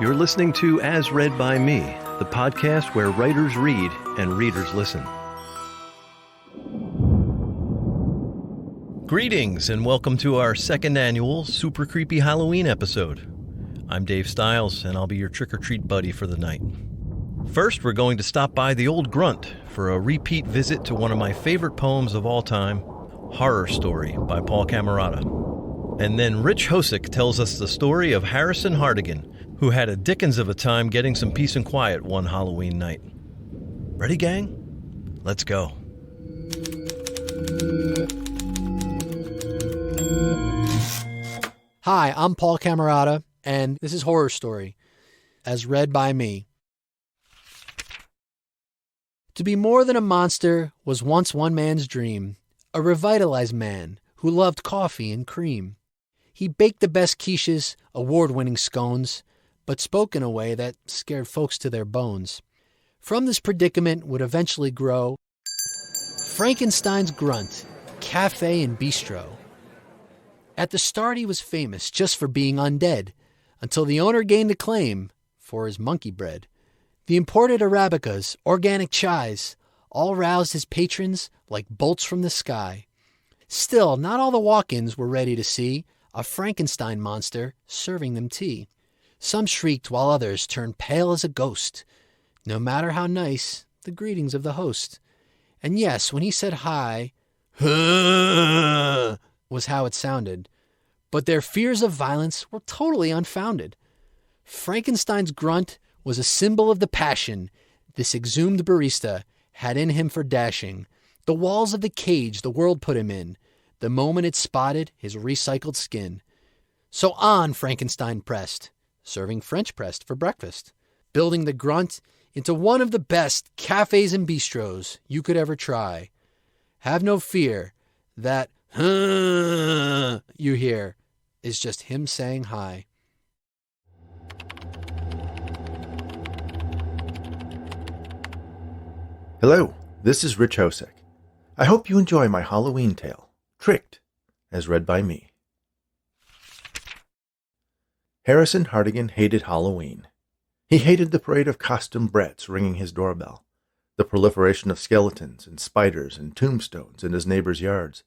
You're listening to As Read by Me, the podcast where writers read and readers listen. Greetings and welcome to our second annual Super Creepy Halloween episode. I'm Dave Stiles and I'll be your trick-or-treat buddy for the night. First, we're going to stop by the old Grunt for a repeat visit to one of my favorite poems of all time, Horror Story by Paul Camarata. And then Rich Hosek tells us the story of Harrison Hartigan, who had a Dickens of a time getting some peace and quiet one Halloween night. Ready, gang? Let's go. Hi, I'm Paul Camarata, and this is Horror Story, as read by me. To be more than a monster was once one man's dream, a revitalized man who loved coffee and cream. He baked the best quiches, award-winning scones, but spoke in a way that scared folks to their bones. From this predicament would eventually grow Frankenstein's Grunt, Cafe and Bistro. At the start he was famous just for being undead, until the owner gained a claim for his monkey bread. The imported Arabicas, organic chais, all roused his patrons like bolts from the sky. Still, not all the walk-ins were ready to see a Frankenstein monster serving them tea. Some shrieked while others turned pale as a ghost, no matter how nice the greetings of the host. And yes, when he said hi, was how it sounded. But their fears of violence were totally unfounded. Frankenstein's Grunt was a symbol of the passion this exhumed barista had in him for dashing the walls of the cage the world put him in, the moment it spotted his recycled skin. So on Frankenstein pressed, serving French pressed for breakfast, building the Grunt into one of the best cafes and bistros you could ever try. Have no fear, that you hear is just him saying hi. Hello, this is Rich Hosek. I hope you enjoy my Halloween tale, Tricked, as read by me. Harrison Hartigan hated Halloween. He hated the parade of costume brats ringing his doorbell, the proliferation of skeletons and spiders and tombstones in his neighbors' yards,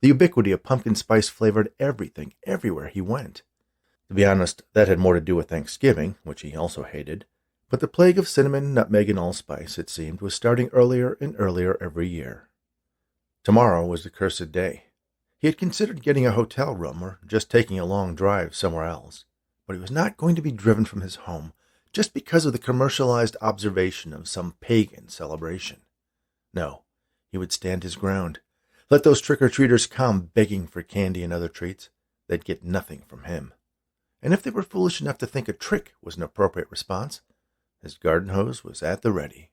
the ubiquity of pumpkin spice-flavored everything everywhere he went. To be honest, that had more to do with Thanksgiving, which he also hated, but the plague of cinnamon, nutmeg, and allspice, it seemed, was starting earlier and earlier every year. Tomorrow was the cursed day. He had considered getting a hotel room or just taking a long drive somewhere else, but he was not going to be driven from his home just because of the commercialized observation of some pagan celebration. No, he would stand his ground. Let those trick-or-treaters come begging for candy and other treats. They'd get nothing from him. And if they were foolish enough to think a trick was an appropriate response, his garden hose was at the ready.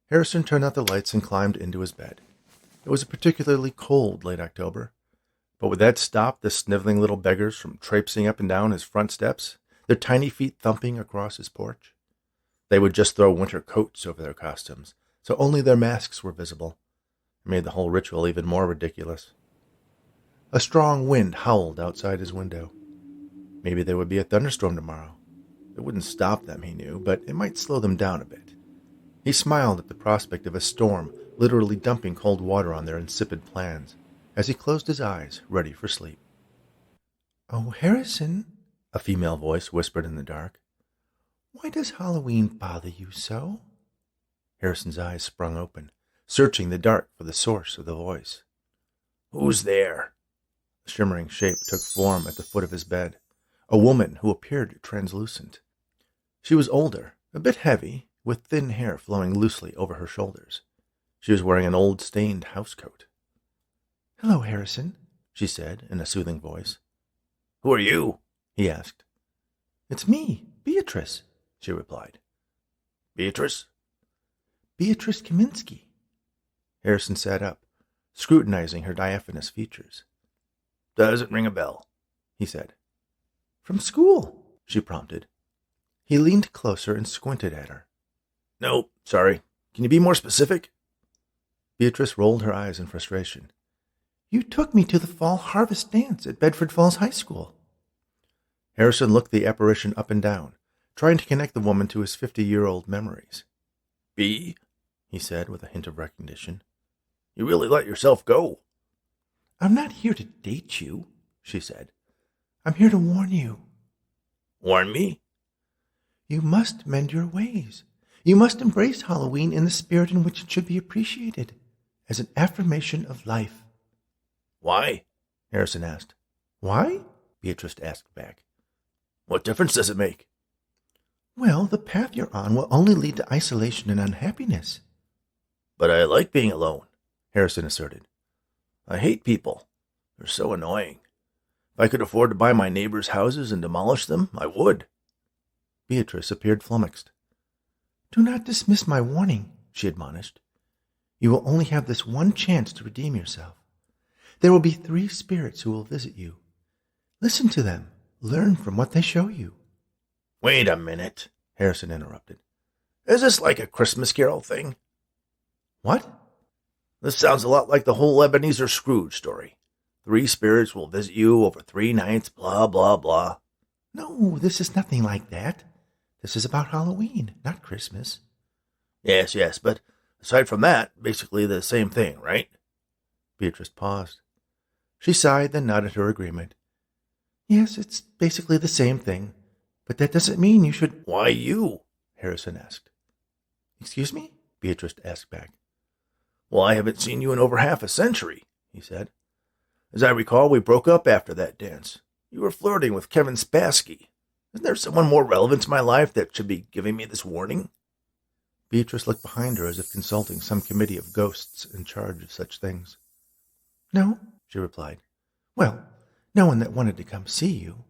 Harrison turned out the lights and climbed into his bed. It was a particularly cold late October, but would that stop the sniveling little beggars from traipsing up and down his front steps, their tiny feet thumping across his porch? They would just throw winter coats over their costumes, so only their masks were visible. It made the whole ritual even more ridiculous. A strong wind howled outside his window. Maybe there would be a thunderstorm tomorrow. It wouldn't stop them, he knew, but it might slow them down a bit. He smiled at the prospect of a storm literally dumping cold water on their insipid plans as he closed his eyes, ready for sleep. "Oh, Harrison," a female voice whispered in the dark, "why does Halloween bother you so?" Harrison's eyes sprung open, searching the dark for the source of the voice. "Who's there?" A shimmering shape took form at the foot of his bed, a woman who appeared translucent. She was older, a bit heavy, with thin hair flowing loosely over her shoulders. She was wearing an old stained housecoat. "Hello, Harrison," she said in a soothing voice. "Who are you?" he asked. "It's me, Beatrice," she replied. "Beatrice?" "Beatrice Kaminsky." Harrison sat up, scrutinizing her diaphanous features. "Doesn't ring a bell," he said. "From school," she prompted. He leaned closer and squinted at her. "No, sorry. Can you be more specific?" Beatrice rolled her eyes in frustration. "You took me to the fall harvest dance at Bedford Falls High School." Harrison looked the apparition up and down, trying to connect the woman to his 50-year-old memories. "Bee," he said with a hint of recognition, "you really let yourself go." "I'm not here to date you," she said. "I'm here to warn you." "Warn me?" "You must mend your ways. You must embrace Halloween in the spirit in which it should be appreciated, as an affirmation of life." "Why?" Harrison asked. "Why?" Beatrice asked back. "What difference does it make?" "Well, the path you're on will only lead to isolation and unhappiness." "But I like being alone," Harrison asserted. "I hate people. They're so annoying. If I could afford to buy my neighbors' houses and demolish them, I would." Beatrice appeared flummoxed. "Do not dismiss my warning," she admonished. "You will only have this one chance to redeem yourself. There will be 3 spirits who will visit you. Listen to them. Learn from what they show you." "Wait a minute," Harrison interrupted. "Is this like a Christmas Carol thing?" "What?" "This sounds a lot like the whole Ebenezer Scrooge story. 3 spirits will visit you over 3 nights, blah, blah, blah." "No, this is nothing like that. This is about Halloween, not Christmas." Yes, but aside from that, basically the same thing, right?" Beatrice paused. She sighed, then nodded her agreement. "Yes, it's basically the same thing, but that doesn't mean you should—" "Why you?" Harrison asked. "Excuse me?" Beatrice asked back. "Well, I haven't seen you in over half a century," he said. "As I recall, we broke up after that dance. You were flirting with Kevin Spassky. Isn't there someone more relevant to my life that should be giving me this warning?" Beatrice looked behind her as if consulting some committee of ghosts in charge of such things. "No," she replied. "Well, no one that wanted to come see you."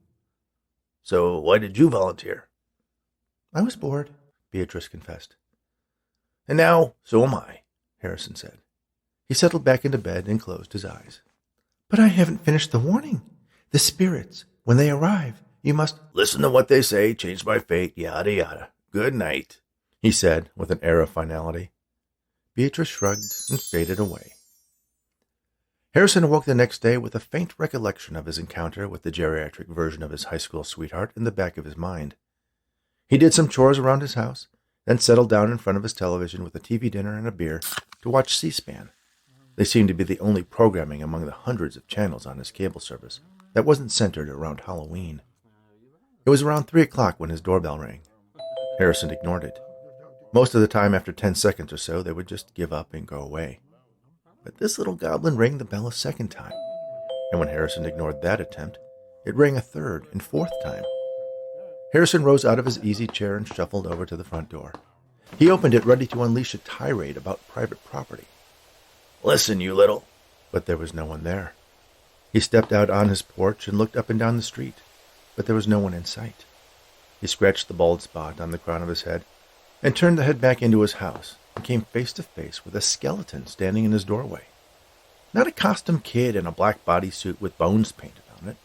"So why did you volunteer?" "I was bored," Beatrice confessed. "And now, so am I," Harrison said. He settled back into bed and closed his eyes. "But I haven't finished the warning. The spirits, when they arrive, you must—" "Listen to what they say, change my fate, yada yada. Good night," he said with an air of finality. Beatrice shrugged and faded away. Harrison awoke the next day with a faint recollection of his encounter with the geriatric version of his high school sweetheart in the back of his mind. He did some chores around his house, then settled down in front of his television with a TV dinner and a beer to watch C-SPAN. They seemed to be the only programming among the hundreds of channels on his cable service that wasn't centered around Halloween. It was around 3 o'clock when his doorbell rang. Harrison ignored it. Most of the time, after 10 seconds or so, they would just give up and go away. But this little goblin rang the bell a second time, and when Harrison ignored that attempt, it rang a third and fourth time. Harrison rose out of his easy chair and shuffled over to the front door. He opened it, ready to unleash a tirade about private property. "Listen, you little—" But there was no one there. He stepped out on his porch and looked up and down the street, but there was no one in sight. He scratched the bald spot on the crown of his head and turned the head back into his house and came face to face with a skeleton standing in his doorway. Not a costume kid in a black bodysuit with bones painted on it.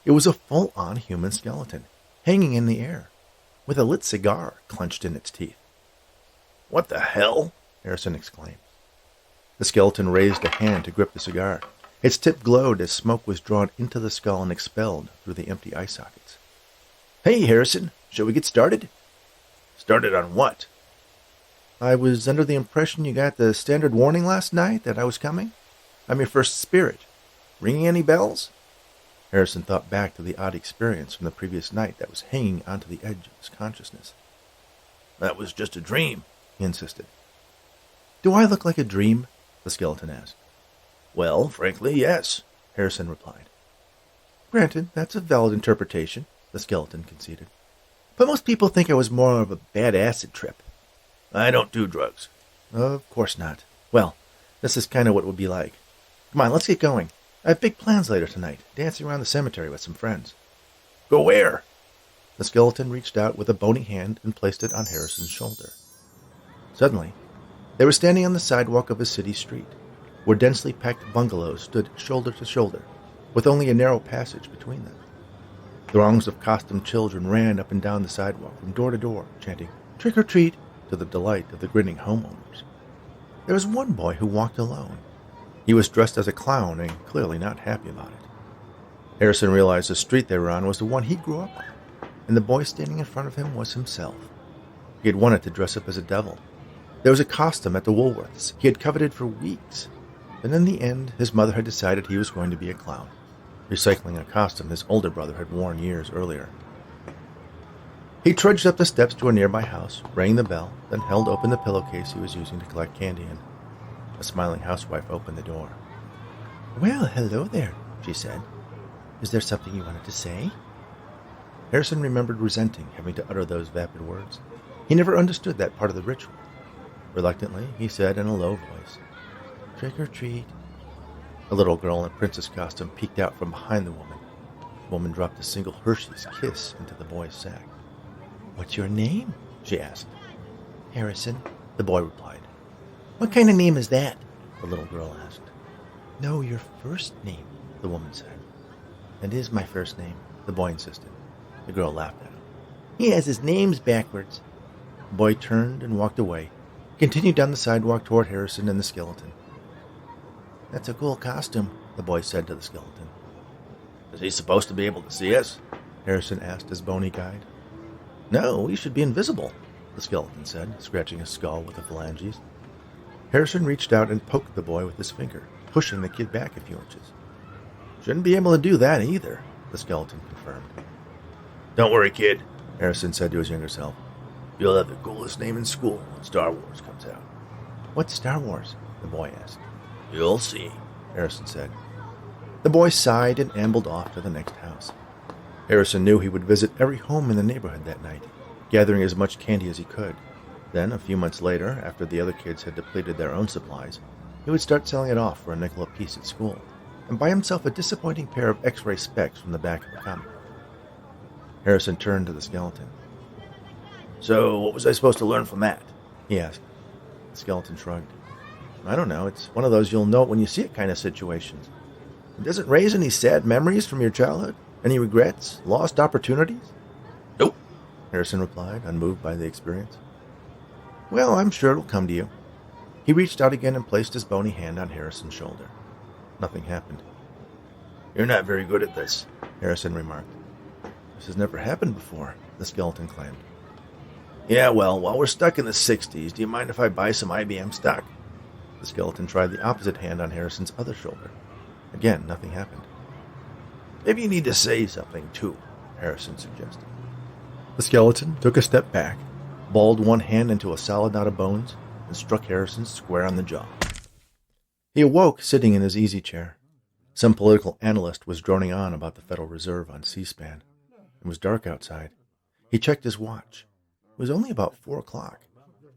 It was a full-on human skeleton, hanging in the air, with a lit cigar clenched in its teeth. "What the hell?" Harrison exclaimed. The skeleton raised a hand to grip the cigar. Its tip glowed as smoke was drawn into the skull and expelled through the empty eye sockets. "Hey, Harrison, shall we get started?" "Started on what?" "I was under the impression you got the standard warning last night that I was coming. I'm your first spirit. Ringing any bells?" Harrison thought back to the odd experience from the previous night that was hanging onto the edge of his consciousness. "That was just a dream," he insisted. "Do I look like a dream?" the skeleton asked. "Well, frankly, yes," Harrison replied. "Granted, that's a valid interpretation," the skeleton conceded. "But most people think I was more of a bad acid trip." "I don't do drugs." "Of course not. Well, this is kind of what it would be like. Come on, let's get going. I have big plans later tonight, dancing around the cemetery with some friends." "Go where?" The skeleton reached out with a bony hand and placed it on Harrison's shoulder. Suddenly, they were standing on the sidewalk of a city street, where densely packed bungalows stood shoulder to shoulder, with only a narrow passage between them. Throngs of costumed children ran up and down the sidewalk from door to door, chanting, "Trick or treat," to the delight of the grinning homeowners. There was one boy who walked alone. He was dressed as a clown and clearly not happy about it. Harrison realized the street they were on was the one he grew up on. and the boy standing in front of him was himself. He had wanted to dress up as a devil. There was a costume at the Woolworths he had coveted for weeks, and in the end his mother had decided he was going to be a clown, recycling a costume his older brother had worn years earlier. He trudged up the steps to a nearby house, rang the bell, then held open the pillowcase he was using to collect candy in. A smiling housewife opened the door. "Well, hello there," she said. "Is there something you wanted to say?" Harrison remembered resenting having to utter those vapid words. He never understood that part of the ritual. Reluctantly, he said in a low voice, "Trick or treat." A little girl in a princess costume peeked out from behind the woman. The woman dropped a single Hershey's Kiss into the boy's sack. "What's your name?" she asked. "Harrison," the boy replied. "What kind of name is that?" the little girl asked. "No, your first name," the woman said. "It is my first name," the boy insisted. The girl laughed at him. "He has his names backwards." The boy turned and walked away, continued down the sidewalk toward Harrison and the skeleton. "That's a cool costume," the boy said to the skeleton. "Is he supposed to be able to see us?" Harrison asked his bony guide. "No, he should be invisible," the skeleton said, scratching his skull with the phalanges. Harrison reached out and poked the boy with his finger, pushing the kid back a few inches. "Shouldn't be able to do that either," the skeleton confirmed. "Don't worry, kid," Harrison said to his younger self. "You'll have the coolest name in school when Star Wars comes out." "What's Star Wars?" the boy asked. "You'll see," Harrison said. The boy sighed and ambled off to the next house. Harrison knew he would visit every home in the neighborhood that night, gathering as much candy as he could. Then, a few months later, after the other kids had depleted their own supplies, he would start selling it off for a nickel apiece at school, and buy himself a disappointing pair of X-ray specs from the back of the comic. Harrison turned to the skeleton. "So, what was I supposed to learn from that?" he asked. The skeleton shrugged. "I don't know. It's one of those you'll know it when you see it kind of situations. It doesn't raise any sad memories from your childhood? Any regrets? Lost opportunities?" "Nope," Harrison replied, unmoved by the experience. "Well, I'm sure it'll come to you." He reached out again and placed his bony hand on Harrison's shoulder. Nothing happened. "You're not very good at this," Harrison remarked. "This has never happened before," the skeleton claimed. "Yeah, well, while we're stuck in the 60s, do you mind if I buy some IBM stock?" The skeleton tried the opposite hand on Harrison's other shoulder. Again, nothing happened. "Maybe you need to say something, too," Harrison suggested. The skeleton took a step back, balled one hand into a solid knot of bones, and struck Harrison square on the jaw. He awoke sitting in his easy chair. Some political analyst was droning on about the Federal Reserve on C-SPAN. It was dark outside. He checked his watch. It was only about 4 o'clock.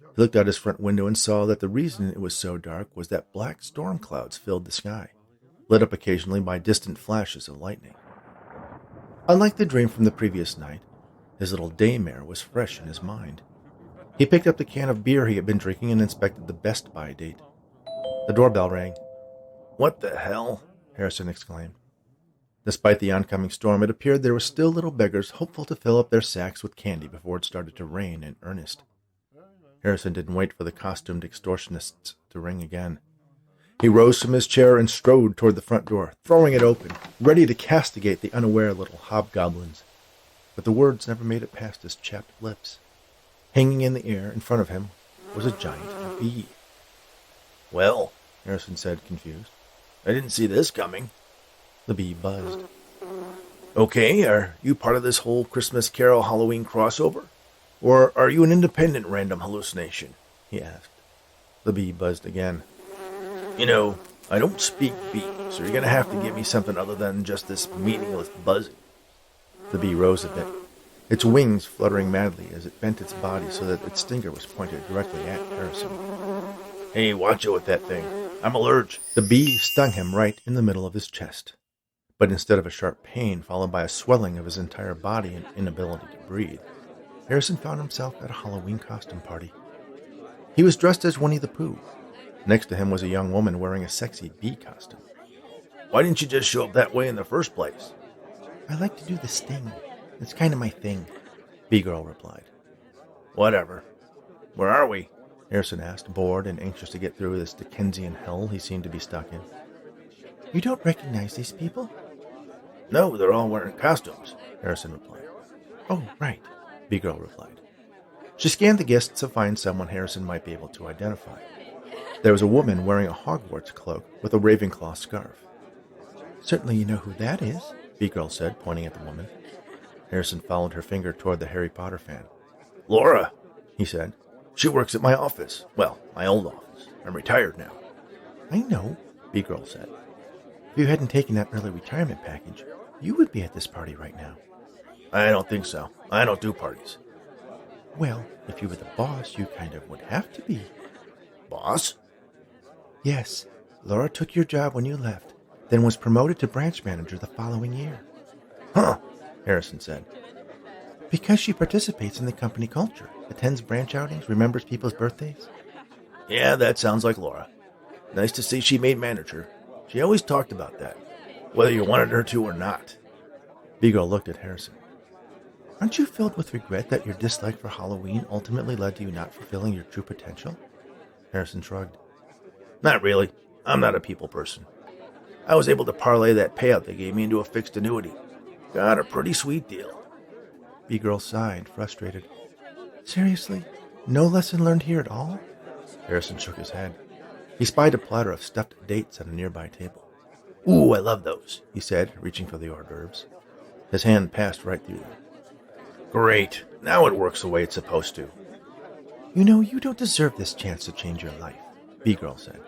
He looked out his front window and saw that the reason it was so dark was that black storm clouds filled the sky, lit up occasionally by distant flashes of lightning. Unlike the dream from the previous night, his little daymare was fresh in his mind. He picked up the can of beer he had been drinking and inspected the Best Buy date. The doorbell rang. "What the hell?" Harrison exclaimed. Despite the oncoming storm, it appeared there were still little beggars hopeful to fill up their sacks with candy before it started to rain in earnest. Harrison didn't wait for the costumed extortionists to ring again. He rose from his chair and strode toward the front door, throwing it open, ready to castigate the unaware little hobgoblins. But the words never made it past his chapped lips. Hanging in the air in front of him was a giant bee. "Well," Harrison said, confused, "I didn't see this coming." The bee buzzed. "Okay, are you part of this whole Christmas Carol Halloween crossover? Or are you an independent random hallucination?" he asked. The bee buzzed again. "You know, I don't speak bee, so you're going to have to give me something other than just this meaningless buzzing." The bee rose a bit, its wings fluttering madly as it bent its body so that its stinger was pointed directly at Harrison. "Hey, watch out with that thing. I'm allergic." The bee stung him right in the middle of his chest. But instead of a sharp pain followed by a swelling of his entire body and inability to breathe, Harrison found himself at a Halloween costume party. He was dressed as Winnie the Pooh. Next to him was a young woman wearing a sexy bee costume. "Why didn't you just show up that way in the first place?" "I like to do the sting. It's kind of my thing," Bee Girl replied. "Whatever. Where are we?" Harrison asked, bored and anxious to get through this Dickensian hell he seemed to be stuck in. "You don't recognize these people?" "No, they're all wearing costumes," Harrison replied. "Oh, right," B-Girl replied. She scanned the guests to find someone Harrison might be able to identify. There was a woman wearing a Hogwarts cloak with a Ravenclaw scarf. "Certainly you know who that is," B-Girl said, pointing at the woman. Harrison followed her finger toward the Harry Potter fan. "Laura," he said. "She works at my office. Well, my old office. I'm retired now." "I know," B-Girl said. "If you hadn't taken that early retirement package, you would be at this party right now." "I don't think so. I don't do parties." "Well, if you were the boss, you kind of would have to be." "Boss?" "Yes. Laura took your job when you left, then was promoted to branch manager the following year." "Huh," Harrison said. "Because she participates in the company culture, attends branch outings, remembers people's birthdays." "Yeah, that sounds like Laura. Nice to see she made manager. She always talked about that, whether you wanted her to or not." B-Girl looked at Harrison. "Aren't you filled with regret that your dislike for Halloween ultimately led to you not fulfilling your true potential?" Harrison shrugged. "Not really. I'm not a people person. I was able to parlay that payout they gave me into a fixed annuity. Got a pretty sweet deal." B-Girl sighed, frustrated. "Seriously? No lesson learned here at all?" Harrison shook his head. He spied a platter of stuffed dates on a nearby table. "Ooh, I love those," he said, reaching for the hors d'oeuvres. His hand passed right through them. "Great. Now it works the way it's supposed to." "You know, you don't deserve this chance to change your life," B-Girl said.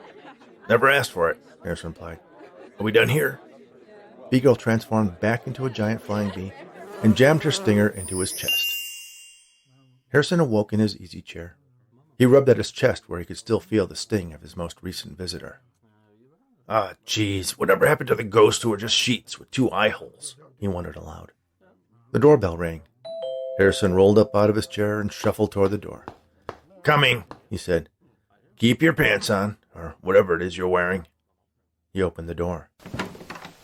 "Never asked for it," Harrison replied. "Are we done here?" B-Girl transformed back into a giant flying bee and jammed her stinger into his chest. Harrison awoke in his easy chair. He rubbed at his chest where he could still feel the sting of his most recent visitor. "Ah, geez, whatever happened to the ghosts who were just sheets with 2 eye holes?" he wondered aloud. The doorbell rang. Harrison rolled up out of his chair and shuffled toward the door. "Coming," he said. "Keep your pants on, or whatever it is you're wearing." He opened the door.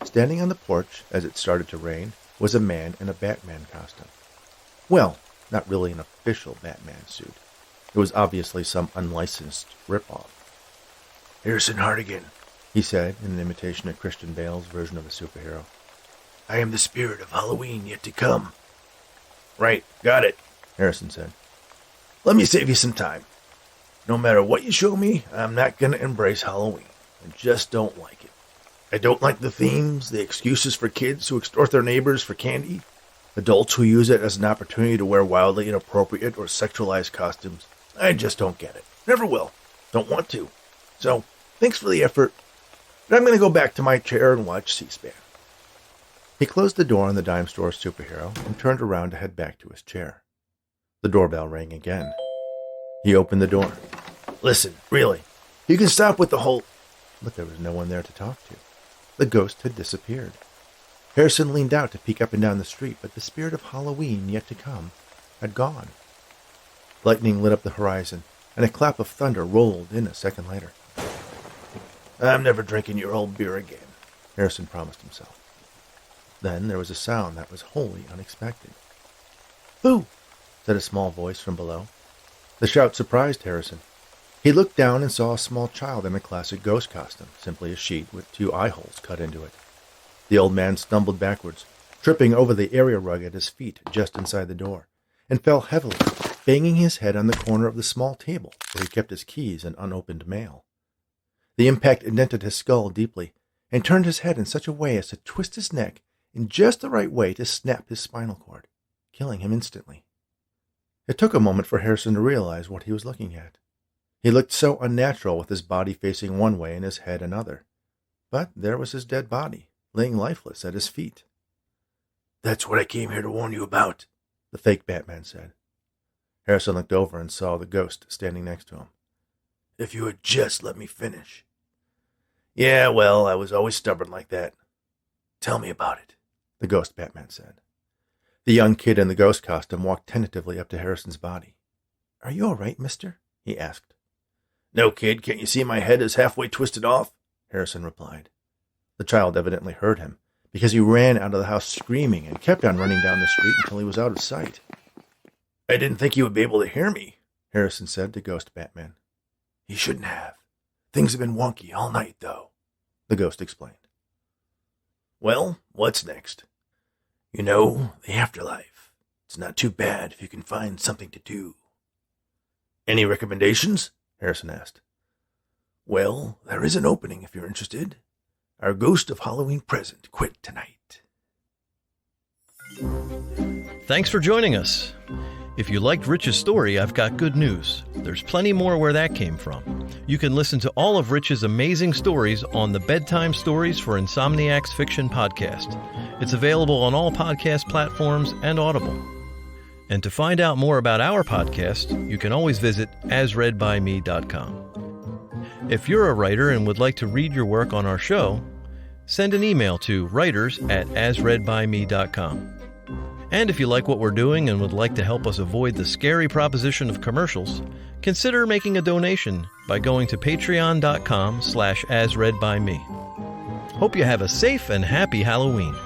Standing on the porch as it started to rain was a man in a Batman costume. Well, not really an official Batman suit. It was obviously some unlicensed ripoff. "Harrison Hartigan," he said in an imitation of Christian Bale's version of a superhero. "I am the spirit of Halloween yet to come." "Right, got it," Harrison said. "Let me save you some time. No matter what you show me, I'm not going to embrace Halloween. I just don't like it. I don't like the themes, the excuses for kids who extort their neighbors for candy, adults who use it as an opportunity to wear wildly inappropriate or sexualized costumes. I just don't get it. Never will. Don't want to. So, thanks for the effort, but I'm going to go back to my chair and watch C-SPAN." He closed the door on the dime store superhero and turned around to head back to his chair. The doorbell rang again. He opened the door. "Listen, really, you can stop with the whole—" But there was no one there to talk to. The ghost had disappeared. Harrison leaned out to peek up and down the street, but the spirit of Halloween yet to come had gone. Lightning lit up the horizon, and a clap of thunder rolled in a second later. "I'm never drinking your old beer again," Harrison promised himself. Then there was a sound that was wholly unexpected. "Who?" said a small voice from below. The shout surprised Harrison. He looked down and saw a small child in a classic ghost costume, simply a sheet with 2 eye holes cut into it. The old man stumbled backwards, tripping over the area rug at his feet just inside the door, and fell heavily, banging his head on the corner of the small table where he kept his keys and unopened mail. The impact indented his skull deeply, and turned his head in such a way as to twist his neck in just the right way to snap his spinal cord, killing him instantly. It took a moment for Harrison to realize what he was looking at. He looked so unnatural with his body facing one way and his head another. But there was his dead body, laying lifeless at his feet. "That's what I came here to warn you about," the fake Batman said. Harrison looked over and saw the ghost standing next to him. "If you had just let me finish." "Yeah, well, I was always stubborn like that." "Tell me about it," the ghost Batman said. The young kid in the ghost costume walked tentatively up to Harrison's body. "Are you all right, mister?" he asked. "No, kid, can't you see my head is halfway twisted off?" Harrison replied. The child evidently heard him, because he ran out of the house screaming and kept on running down the street until he was out of sight. "I didn't think you would be able to hear me," Harrison said to Ghost Batman. "You shouldn't have. Things have been wonky all night, though," the ghost explained. "Well, what's next?" "You know, the afterlife. It's It's not too bad if you can find something to do. Any recommendations? Harrison asked. Well, there is an opening if you're interested. Our Ghost of Halloween Present quit tonight. Thanks for joining us. If you liked Rich's story, I've got good news. There's plenty more where that came from. You can listen to all of Rich's amazing stories on the Bedtime Stories for Insomniacs Fiction podcast. It's available on all podcast platforms and Audible. And to find out more about our podcast, you can always visit asreadbyme.com. If you're a writer and would like to read your work on our show, send an email to writers@asreadbyme.com. And if you like what we're doing and would like to help us avoid the scary proposition of commercials, consider making a donation by going to patreon.com/asreadbyme. Hope you have a safe and happy Halloween.